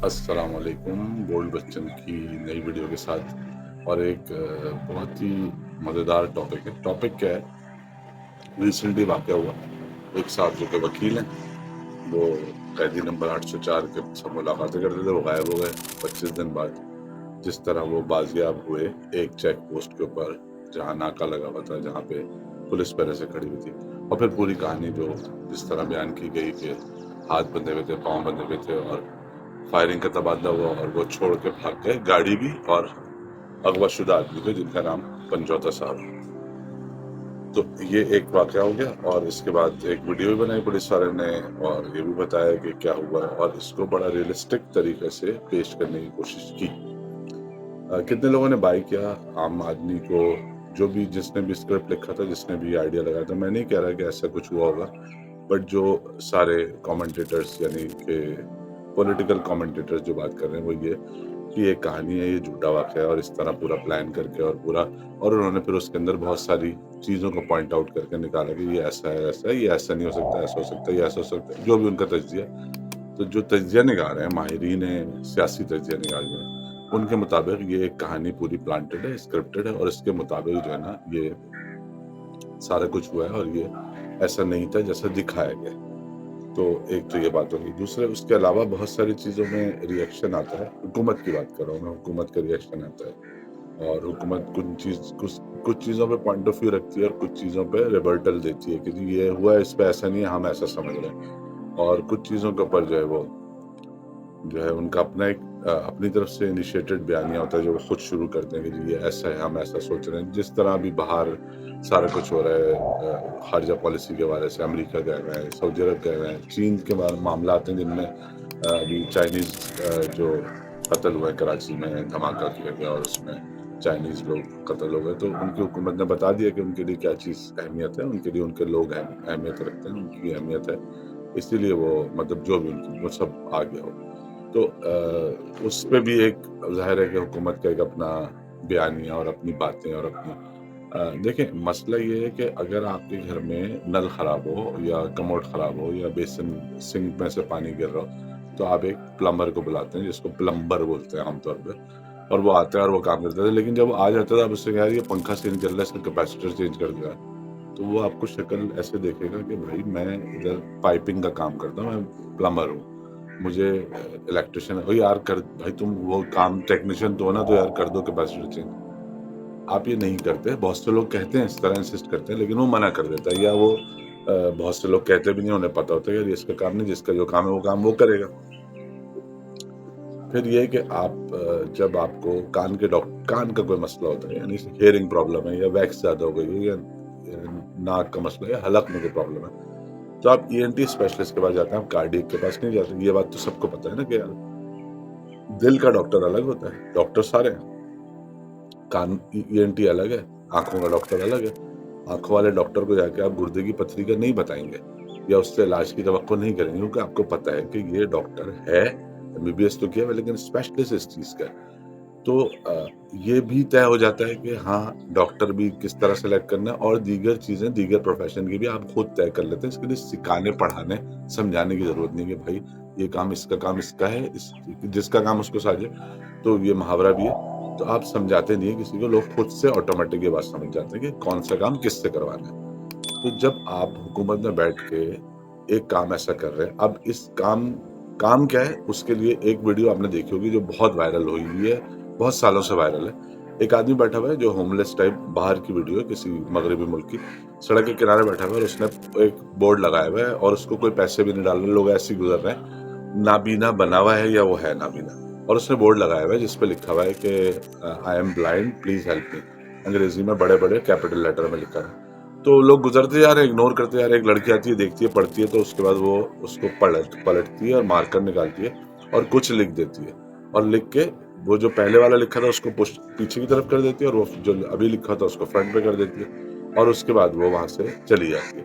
السلام علیکم، بولڈ بچن کی نئی ویڈیو کے ساتھ اور ایک بہت ہی مزیدار ٹاپک ہے۔ ٹاپک کیا ہے؟ ریسنٹلی واقع ہوا ایک صاحب جو کہ وکیل ہیں، وہ قیدی نمبر 804 کے سب ملاقاتیں کرتے تھے، وہ غائب ہو گئے 25 دن بعد۔ جس طرح وہ بازیاب ہوئے ایک چیک پوسٹ کے اوپر جہاں ناکا لگا ہوا تھا، جہاں پہ پولیس پہلے سے کھڑی ہوئی تھی، اور پھر پوری کہانی جو جس طرح بیان کی گئی کہ ہاتھ بندھے ہوئے تھے، پاؤں بندھے ہوئے تھے، اور فائرنگ کا تبادلہ ہوا اور وہ چھوڑ کے بھاگ گئے، گاڑی بھی اور اغوا شدہ آدمی تھے جن کا نام پنجوتا صاحب۔ تو یہ ایک واقعہ ہو گیا، اور اس کے بعد ایک ویڈیو بھی بنائی پولیس والے نے، اور یہ بھی بتایا کہ کیا ہوا ہے، اور اس کو بڑا ریئلسٹک طریقے سے پیش کرنے کی کوشش کی۔ کتنے لوگوں نے بائی کیا عام آدمی کو، جو بھی جس نے بھی اسکرپٹ لکھا تھا، جس نے بھی آئیڈیا لگایا تھا۔ میں نہیں کہہ رہا کہ ایسا کچھ ہوا ہوگا، بٹ جو سارے کامنٹیٹرز یعنی کہ پولیٹیکل کامنٹیٹرز جو بات کر رہے ہیں وہ یہ کہ یہ کہانی ہے، یہ جھوٹا واقعہ ہے، اور اس طرح پورا پلان کر کے اور انہوں نے پھر اس کے اندر بہت ساری چیزوں کو پوائنٹ آؤٹ کر کے نکالا کہ یہ ایسا ہے، ایسا ہے، یہ ایسا نہیں ہو سکتا، ایسا ہو سکتا ہے، یہ ایسا ہو سکتا ہے، جو بھی ان کا تجزیہ۔ تو جو تجزیہ نگار ہیں، ماہرین سیاسی تجزیہ نگار جو ہیں، ان کے مطابق یہ ایک کہانی پوری پلانٹڈ ہے، اسکرپٹڈ ہے، اور اس کے مطابق جو ہے نا یہ سارا کچھ ہوا ہے، اور یہ ایسا نہیں تھا جیسا دکھایا گیا۔ تو ایک تو یہ بات ہوگی۔ دوسرے اس کے علاوہ بہت ساری چیزوں میں ریئیکشن آتا ہے۔ حکومت کی بات کر رہا ہوں میں، حکومت کا ریئیکشن آتا ہے، اور حکومت کچھ چیزوں پہ پوائنٹ آف ویو رکھتی ہے، اور کچھ چیزوں پہ ریبرٹل دیتی ہے کہ جی یہ ہوا ہے، اس پہ ایسا نہیں ہے، ہم ایسا سمجھ رہے ہیں۔ اور کچھ چیزوں کے اوپر جو ہے وہ جو ہے ان کا اپنا ایک اپنی طرف سے انیشیٹڈ بیانیہ ہوتا ہے جو وہ خود شروع کرتے ہیں کہ جی یہ ایسا ہے، ہم ایسا سوچ رہے ہیں۔ جس طرح ابھی باہر سارا کچھ ہو رہا ہے خارجہ پالیسی کے بارے سے، امریکہ گئے ہوئے ہیں، سعودی عرب گئے ہوئے ہیں، چین کے معاملات ہیں جن میں ابھی چائنیز جو قتل ہوئے کراچی میں دھماکہ کیا گیا اور اس میں چائنیز لوگ قتل ہو گئے، تو ان کی حکومت نے بتا دیا کہ ان کے لیے کیا چیز اہمیت ہے، ان کے لیے ان کے لوگ اہمیت رکھتے ہیں، ان کی اہمیت ہے، اسی لیے وہ مطلب جو بھی ان کی وہ سب آ گیا ہو۔ تو اس پہ بھی ایک ظاہر ہے کہ حکومت کا ایک اپنا بیانیہ اور اپنی باتیں اور اپنی دیکھیں مسئلہ یہ ہے کہ اگر آپ کے گھر میں نل خراب ہو یا کموڈ خراب ہو یا بیسن سنک میں سے پانی گر رہا ہو، تو آپ ایک پلمبر کو بلاتے ہیں جس کو پلمبر بولتے ہیں عام طور پہ، اور وہ آتا ہے اور وہ کام کرتا ہے۔ لیکن جب وہ آ جاتا ہے آپ اس سے کہہ رہے یہ پنکھا چینج کر رہا ہے، اس کا کیپیسیٹر چینج کر دیا، تو وہ آپ کو شکل ایسے دیکھے گا کہ بھائی میں ادھر پائپنگ کا کام کرتا ہوں، میں پلمبر ہوں، مجھے الیکٹریشین ہے یار کر بھائی تم وہ کام ٹیکنیشین تو ہو نا، تو یار کر دو کیپیسیٹر چینج۔ آپ یہ نہیں کرتے، بہت سے لوگ کہتے ہیں اس طرح انسسٹ کرتے ہیں، لیکن وہ منع کر دیتا ہے، یا وہ بہت سے لوگ کہتے بھی نہیں، انہیں پتا ہوتا ہے کہ اس کا کام نہیں، جس کا جو کام ہے وہ کام وہ کرے گا۔ پھر یہ کہ آپ جب آپ کو کان کا کوئی مسئلہ ہوتا ہے، یعنی ہیئرنگ پرابلم ہے، یا ویکس زیادہ ہو گئی ہے، یا ناک کا مسئلہ ہے، یا حلق میں کوئی پرابلم ہے، تو آپ ای این ٹی اسپیشلسٹ کے پاس جاتے ہیں، آپ کارڈیک کے پاس نہیں جاتے۔ یہ بات تو سب کو پتا ہے نا کہ دل کا ڈاکٹر الگ ہوتا ہے، ڈاکٹر سارے ہیں، کان ای این ٹی الگ ہے، آنکھوں کا ڈاکٹر الگ ہے۔ آنکھوں والے ڈاکٹر کو جا کے آپ گردے کی پتھری کا نہیں بتائیں گے، یا اس سے علاج کی توقع نہیں کریں گے، کیونکہ آپ کو پتا ہے کہ یہ ڈاکٹر ہے، ایم بی بی ایس تو کیا ہے لیکن اسپیشلسٹ اس چیز کا ہے۔ تو یہ بھی طے ہو جاتا ہے کہ ہاں ڈاکٹر بھی کس طرح سلیکٹ کرنا ہے، اور دیگر چیزیں دیگر پروفیشن کی بھی آپ خود طے کر لیتے ہیں۔ اس کے لیے سکھانے پڑھانے سمجھانے کی ضرورت نہیں کہ بھائی یہ کام اس کا ہے، جس کا کام اس کو ساجے۔ تو یہ محاورہ بھی ہے، تو آپ سمجھاتے نہیں ہیں کسی کو، لوگ خود سے آٹومیٹک یہ بات سمجھ جاتے ہیں کہ کون سا کام کس سے کروانا ہے۔ تو جب آپ حکومت میں بیٹھ کے ایک کام ایسا کر رہے ہیں، اب اس کام کیا ہے، اس کے لیے ایک ویڈیو آپ نے دیکھی ہوگی جو بہت وائرل ہوئی ہوئی ہے، بہت سالوں سے وائرل ہے۔ ایک آدمی بیٹھا ہوا ہے جو ہوم لیس ٹائپ، باہر کی ویڈیو ہے کسی مغربی ملک کی، سڑک کے کنارے بیٹھا ہوا ہے، اور اس نے ایک بورڈ لگایا ہوا ہے، اور اس کو کوئی پیسے بھی نہیں ڈال رہے، لوگ ایسے ہی گزر رہے ہیں، نابینا بنا ہوا ہے یا وہ ہے نابینا، اور اس نے بورڈ لگایا ہوا ہے جس پہ لکھا ہوا ہے کہ I am blind please help me, انگریزی میں بڑے بڑے کیپٹل لیٹر میں لکھا ہے۔ تو لوگ گزرتے جا رہے ہیں، اگنور کرتے جا رہے ہیں۔ ایک لڑکی آتی ہے، دیکھتی ہے، پڑھتی ہے، تو اس کے بعد وہ اس کو پلٹتی ہے اور مارکر نکالتی ہے اور کچھ لکھ دیتی ہے، اور لکھ کے وہ جو پہلے والا لکھا تھا اس کو پیچھے کی طرف کر دیتی ہے، اور وہ جو ابھی لکھا تھا اس کو فرنٹ پہ کر دیتی ہے، اور اس کے بعد وہ وہاں سے چلی جاتی ہے۔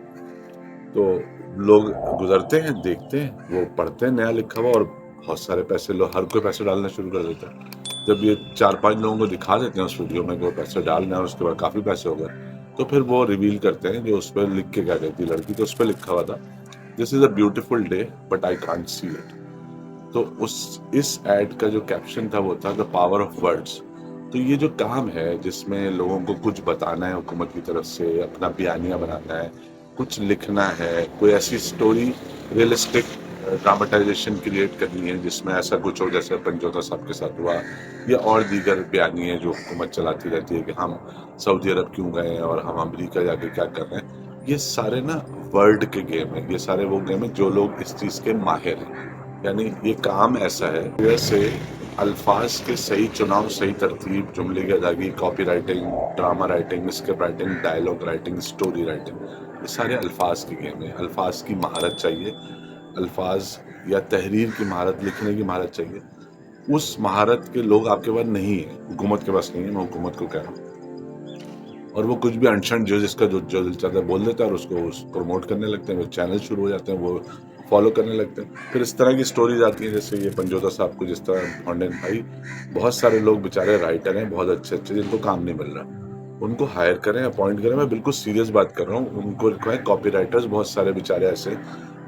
تو لوگ گزرتے ہیں، دیکھتے ہیں، وہ پڑھتے ہیں نیا لکھا ہوا، اور بہت سارے پیسے ہر کوئی پیسے ڈالنا شروع کر دیتا ہے۔ جب یہ 4-5 لوگوں کو دکھا دیتے ہیں اس ویڈیو میں کہ وہ پیسے ڈال رہے ہیں، اور اس کے بعد کافی پیسے ہو گئے، تو پھر وہ ریویل کرتے ہیں جو اس پہ لکھ کے کیا کہتی ہے لڑکی، تو اس پہ لکھا ہوا تھا this is a beautiful day but I can't see it. تو اس ایڈ کا جو کیپشن تھا وہ تھا دا پاور آف ورڈس. تو یہ جو کام ہے جس میں لوگوں کو کچھ بتانا ہے حکومت کی طرف سے، اپنا بیانیہ بنانا ہے، کچھ لکھنا ہے، کوئی ایسی سٹوری ریئلسٹک ڈراماٹائزیشن کریٹ کرنی ہے جس میں ایسا کچھ ہو جیسے پنجوتا صاحب کے ساتھ ہوا، یا اور دیگر بیانیے جو حکومت چلاتی رہتی ہے کہ ہم سعودی عرب کیوں گئے ہیں اور ہم امریکہ جا کے کیا کر رہے ہیں. یہ سارے نا ورڈ کے گیم ہیں، یہ سارے وہ گیم ہیں جو لوگ اس چیز کے ماہر ہیں. یعنی یہ کام ایسا ہے جیسے الفاظ کے صحیح چناؤ، صحیح ترتیب، جملے کی ادائیگی، copy writing, drama writing, script writing, dialogue writing, story writing, یہ سارے الفاظ کے گیم ہیں. الفاظ کی مہارت چاہیے، الفاظ یا تحریر کی مہارت، لکھنے کی مہارت چاہیے. اس مہارت کے لوگ آپ کے پاس نہیں ہیں، حکومت کے پاس نہیں ہے. میں حکومت کو کہہ رہا ہوں. اور وہ کچھ بھی انشن جو جس کا جو دل چاہتا ہے بول دیتا ہے اور اس کو پروموٹ کرنے لگتے ہیں. وہ چینل شروع ہو جاتے ہیں، وہ فالو کرنے لگتے ہیں. پھر اس طرح کی سٹوریز آتی ہیں جیسے یہ پنجوتا صاحب کو جس طرح فونڈین بھائی، بہت سارے لوگ بیچارے رائٹر ہیں بہت اچھے اچھے جن کو کام نہیں مل رہا، ان کو ہائر کریں، اپوائنٹ کریں. میں بالکل سیریس بات کر رہا ہوں. ان کو لکھوائیں کاپی رائٹرز، بہت سارے بیچارے ایسے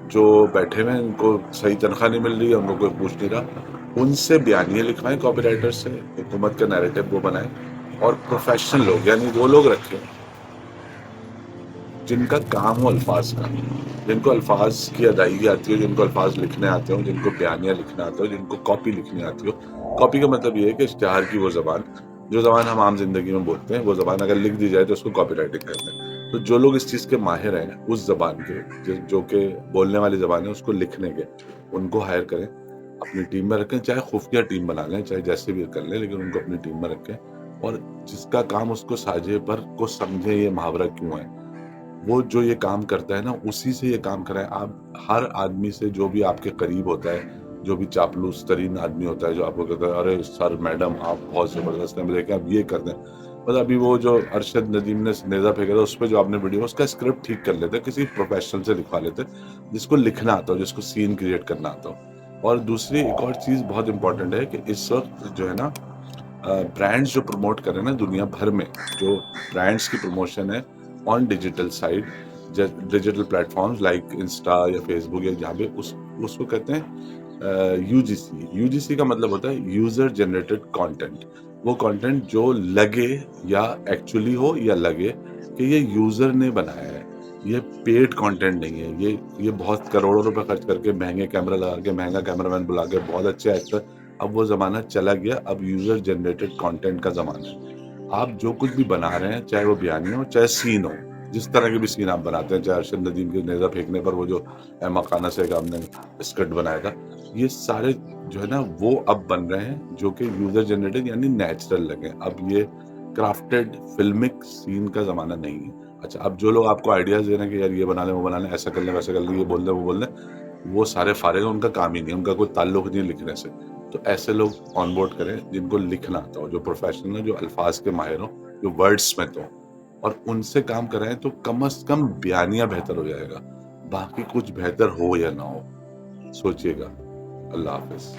جو بیٹھے ہوئے ہیں، ان کو صحیح تنخواہ نہیں مل رہی ہے، ان کو کوئی پوچھ نہیں رہا. ان سے بیانیے لکھوائیں کاپی رائٹر سے، حکومت کا نیریٹو وہ بنائیں. اور پروفیشنل لوگ یعنی وہ لوگ رکھیں جن کا کام ہو الفاظ کا، جن کو الفاظ کی ادائیگی آتی ہو، جن کو الفاظ لکھنے آتے ہوں، جن کو بیانیہ لکھنا آتا ہو، جن کو کاپی لکھنی آتی ہو. کاپی کا مطلب یہ ہے کہ اشتہار کی وہ زبان جو زبان ہم عام زندگی میں بولتے ہیں، وہ زبان اگر لکھ دی جائے تو اس کو کاپی رائٹنگ کہتے ہیں. تو جو لوگ اس چیز کے ماہر ہیں اس زبان کے، جو کہ بولنے والی زبان ہے، اس کو لکھنے کے، ان کو ہائر کریں، اپنی ٹیم میں رکھیں. چاہے خفیہ ٹیم بنا لیں، چاہے جیسے بھی کر لیں، لیکن ان کو اپنی ٹیم میں رکھیں. اور جس کا کام اس کو ساجھے پر کو سمجھے یہ محاورہ کیوں ہے، وہ جو یہ کام کرتا ہے نا اسی سے یہ کام کرائیں. آپ ہر آدمی سے جو بھی آپ کے قریب ہوتا ہے، جو بھی چاپلوس ترین آدمی ہوتا ہے، جو آپ کو کہتا ہے ارے سر میڈم آپ بہت زبردست ہیں، دیکھیں آپ یہ کر دیں. بس ابھی وہ جو ارشد ندیم نے نیزہ پھینکا تھا اس پہ جو آپ نے ویڈیو، اس کا اسکرپٹ ٹھیک کر لیتے، کسی پروفیشنل سے لکھوا لیتے جس کو لکھنا آتا ہو، جس کو سین کریٹ کرنا آتا ہو. اور دوسری ایک اور چیز بہت امپورٹنٹ ہے کہ اس وقت جو ہے نا برانڈز جو پروموٹ کر رہے ہیں نا دنیا بھر میں، جو برانڈز کی پروموشن ہے on digital side, digital platforms like Insta یا فیس بک، یا جہاں پہ اس کو کہتے ہیں یو جی سی. یو جی سی کا مطلب ہوتا ہے یوزر جنریٹڈ کانٹینٹ. وہ کانٹینٹ جو لگے یا ایکچولی ہو یا لگے کہ یہ یوزر نے بنایا ہے، یہ پیڈ کانٹینٹ نہیں ہے. یہ بہت کروڑوں روپے خرچ کر کے مہنگے کیمرہ لگا کے، مہنگا کیمرہ مین بلا کے، بہت اچھے ایکٹر. اب وہ زمانہ چلا گیا، اب یوزر جنریٹڈ کانٹینٹ کا زمانہ ہے. آپ جو کچھ بھی بنا رہے ہیں، چاہے وہ بیانی ہو چاہے سین ہو، جس طرح کے بھی سین آپ بناتے ہیں، چاہے ارشد ندیم کے نیزہ پھینکنے پر وہ جو احمد خانہ سے آپ نے اسکرٹ بنایا تھا، یہ سارے جو ہے نا وہ اب بن رہے ہیں جو کہ یوزر جنریٹڈ یعنی نیچرل لگے. اب یہ کرافٹڈ فلمک سین کا زمانہ نہیں ہے. اچھا، اب جو لوگ آپ کو آئیڈیاز دے رہے ہیں کہ یار یہ بنا لیں، وہ بنا لیں، ایسا کر لیں، ویسا کر لیں، یہ بول دیں، وہ بول دیں، وہ سارے فارغ ہیں، ان کا کام ہی نہیں ہے، ان کا کوئی تعلق نہیں ہے لکھنے سے. تو ایسے لوگ آن بورڈ کریں جن کو لکھنا آتا ہو، جو پروفیشنل ہو، جو الفاظ کے ماہر ہوں، جو ورڈز میں تو، اور ان سے کام کرائیں تو کم از کم بیانیہ بہتر ہو جائے گا. باقی کچھ بہتر ہو یا نہ ہو، سوچئے گا. اللہ حافظ.